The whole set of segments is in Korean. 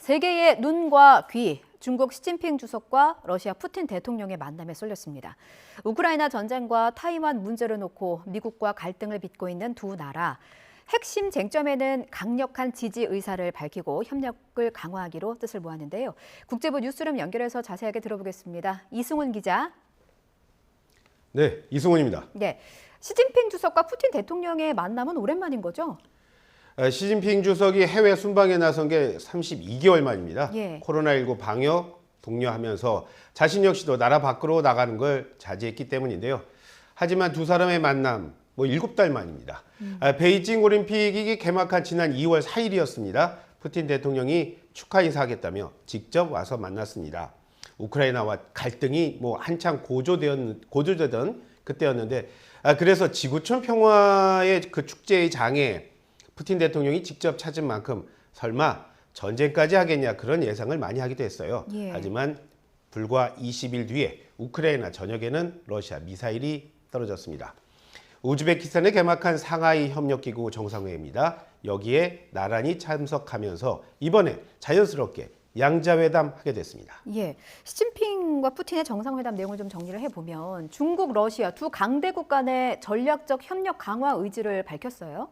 세계의 눈과 귀, 중국 시진핑 주석과 러시아 푸틴 대통령의 만남에 쏠렸습니다. 우크라이나 전쟁과 타이완 문제를 놓고 미국과 갈등을 빚고 있는 두 나라. 핵심 쟁점에는 강력한 지지 의사를 밝히고 협력을 강화하기로 뜻을 모았는데요. 국제부 뉴스룸 연결해서 자세하게 들어보겠습니다. 이승훈 기자. 네, 이승훈입니다. 네, 시진핑 주석과 푸틴 대통령의 만남은 오랜만인 거죠? 시진핑 주석이 해외 순방에 나선 게 32개월 만입니다. 예. 코로나19 방역 독려하면서 자신 역시도 나라 밖으로 나가는 걸 자제했기 때문인데요. 하지만 두 사람의 만남 7달 만입니다. 베이징 올림픽이 개막한 지난 2월 4일이었습니다. 푸틴 대통령이 축하 인사하겠다며 직접 와서 만났습니다. 우크라이나와 갈등이 한창 고조되던 그때였는데, 그래서 지구촌 평화의 그 축제의 장에 푸틴 대통령이 직접 찾은 만큼 설마 전쟁까지 하겠냐, 그런 예상을 많이 하기도 했어요. 예. 하지만 불과 20일 뒤에 우크라이나 전역에는 러시아 미사일이 떨어졌습니다. 우즈베키스탄에 개막한 상하이 협력기구 정상회의입니다. 여기에 나란히 참석하면서 이번에 자연스럽게 양자회담 하게 됐습니다. 예, 시진핑과 푸틴의 정상회담 내용을 좀 정리를 해보면 중국, 러시아 두 강대국 간의 전략적 협력 강화 의지를 밝혔어요.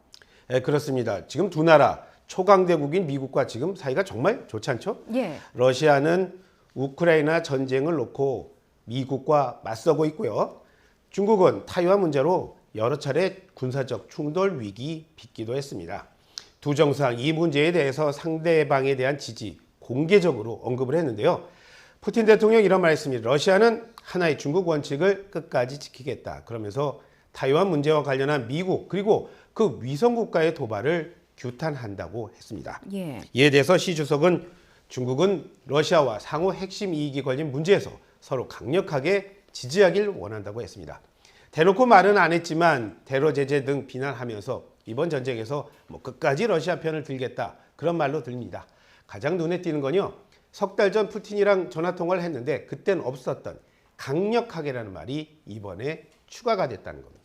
네, 그렇습니다. 지금 두 나라 초강대국인 미국과 지금 사이가 정말 좋지 않죠? 예. 러시아는 우크라이나 전쟁을 놓고 미국과 맞서고 있고요. 중국은 타이완 문제로 여러 차례 군사적 충돌 위기 빚기도 했습니다. 두 정상 이 문제에 대해서 상대방에 대한 지지 공개적으로 언급을 했는데요. 푸틴 대통령 이런 말했습니다. 러시아는 하나의 중국 원칙을 끝까지 지키겠다. 그러면서 타이완 문제와 관련한 미국 그리고 그 위성국가의 도발을 규탄한다고 했습니다. 예. 이에 대해서 시 주석은 중국은 러시아와 상호 핵심 이익이 걸린 문제에서 서로 강력하게 지지하길 원한다고 했습니다. 대놓고 말은 안 했지만 테러 제재 등 비난하면서 이번 전쟁에서 끝까지 러시아 편을 들겠다, 그런 말로 들립니다. 가장 눈에 띄는 건요, 석 달 전 푸틴이랑 전화통화를 했는데 그땐 없었던 강력하게라는 말이 이번에 추가가 됐다는 겁니다.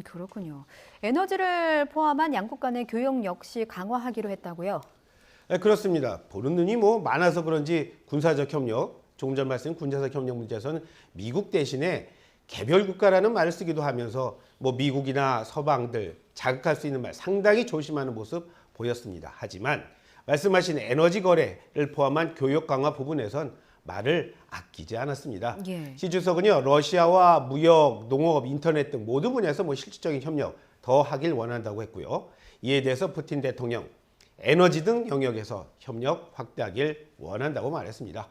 그렇군요. 에너지를 포함한 양국 간의 교역 역시 강화하기로 했다고요? 네, 그렇습니다. 보는 눈이 많아서 그런지 군사적 협력, 조금 전 말씀드린 군사적 협력 문제에서는 미국 대신에 개별 국가라는 말을 쓰기도 하면서 미국이나 서방들 자극할 수 있는 말 상당히 조심하는 모습 보였습니다. 하지만 말씀하신 에너지 거래를 포함한 교역 강화 부분에선 말을 아끼지 않았습니다. 예. 시 주석은요, 러시아와 무역, 농업, 인터넷 등 모든 분야에서 실질적인 협력 더 하길 원한다고 했고요. 이에 대해서 푸틴 대통령 에너지 등 영역에서 협력 확대하길 원한다고 말했습니다.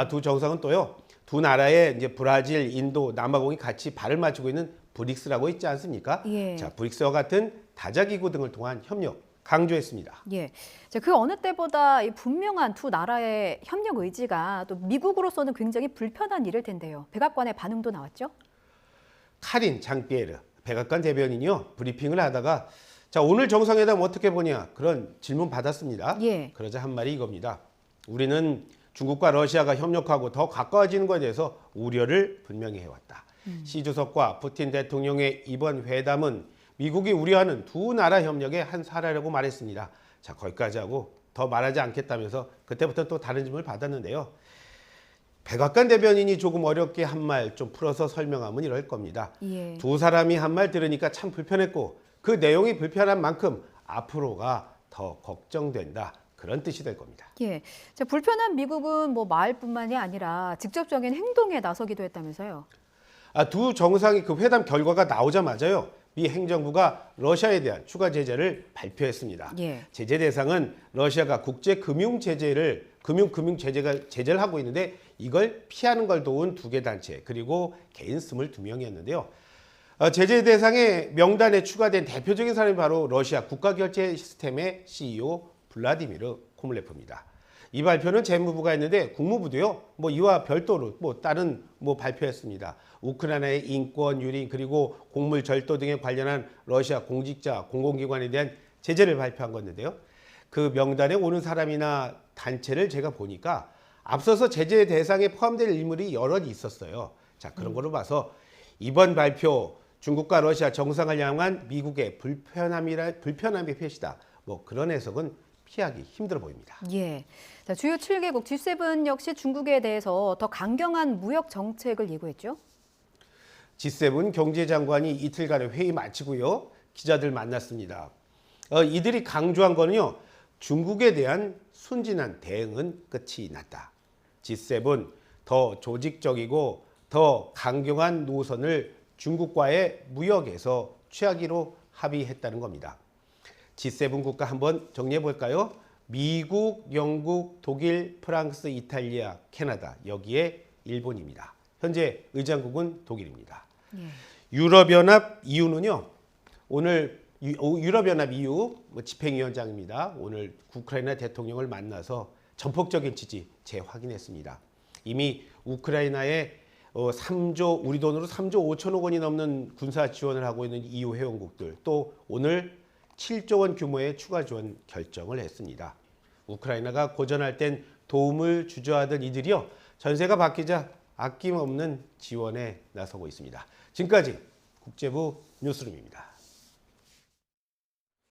두 정상은 또요, 두 나라의 이제 브라질, 인도, 남아공이 같이 발을 맞추고 있는 브릭스라고 있지 않습니까? 예. 자, 브릭스와 같은 다자기구 등을 통한 협력 강조했습니다. 예. 그 어느 때보다 이 분명한 두 나라의 협력 의지가 또 미국으로서는 굉장히 불편한 일일 텐데요. 백악관의 반응도 나왔죠? 카린 장피에르 백악관 대변인이요, 브리핑을 하다가 자, 오늘 정상회담 어떻게 보냐, 그런 질문 받았습니다. 예. 그러자 한 말이 이겁니다. 우리는 중국과 러시아가 협력하고 더 가까워지는 것에 대해서 우려를 분명히 해왔다. 시 주석과 푸틴 대통령의 이번 회담은 미국이 우려하는 두 나라 협력의 한 사례라고 말했습니다. 자, 거기까지 하고 더 말하지 않겠다면서 그때부터 또 다른 질문을 받았는데요. 백악관 대변인이 조금 어렵게 한 말 좀 풀어서 설명하면 이럴 겁니다. 예. 두 사람이 한 말 들으니까 참 불편했고 그 내용이 불편한 만큼 앞으로가 더 걱정된다, 그런 뜻이 될 겁니다. 예. 불편한 미국은 말뿐만이 아니라 직접적인 행동에 나서기도 했다면서요? 두 정상이 그 회담 결과가 나오자마자요, 미 행정부가 러시아에 대한 추가 제재를 발표했습니다. 예. 제재 대상은 러시아가 국제 금융 제재를 하고 있는데 이걸 피하는 걸 도운 2개 단체 그리고 개인 22명이었는데요. 제재 대상의 명단에 추가된 대표적인 사람이 바로 러시아 국가결제 시스템의 CEO 블라디미르 코물레프입니다. 이 발표는 재무부가 했는데 국무부도요, 이와 별도로 다른 발표했습니다. 우크라이나의 인권 유린 그리고 곡물 절도 등에 관련한 러시아 공직자 공공기관에 대한 제재를 발표한 건데요. 그 명단에 오는 사람이나 단체를 제가 보니까 앞서서 제재 대상에 포함될 인물이 여럿 있었어요. 자, 그런 거로 봐서 이번 발표 중국과 러시아 정상을 향한 미국의 불편함의 표시다, 그런 해석은 피하기 힘들어 보입니다. 예. 자, 주요 7개국 G7 역시 중국에 대해서 더 강경한 무역 정책을 예고했죠. G7 경제장관이 이틀간의 회의 마치고요. 기자들 만났습니다. 이들이 강조한 거는요. 중국에 대한 순진한 대응은 끝이 났다. G7 더 조직적이고 더 강경한 노선을 중국과의 무역에서 취하기로 합의했다는 겁니다. G7 국가 한번 정리해 볼까요? 미국, 영국, 독일, 프랑스, 이탈리아, 캐나다 여기에 일본입니다. 현재 의장국은 독일입니다. 유럽연합 EU는요. 오늘 유럽연합 EU 집행위원장입니다. 오늘 우크라이나 대통령을 만나서 전폭적인 지지 재확인했습니다. 이미 우크라이나에 3조 우리 돈으로 3조 5천억 원이 넘는 군사 지원을 하고 있는 EU 회원국들 또 오늘 7조 원 규모의 추가 지원 결정을 했습니다. 우크라이나가 고전할 땐 도움을 주저하던 이들이요. 전세가 바뀌자 아낌없는 지원에 나서고 있습니다. 지금까지 국제부 뉴스룸입니다.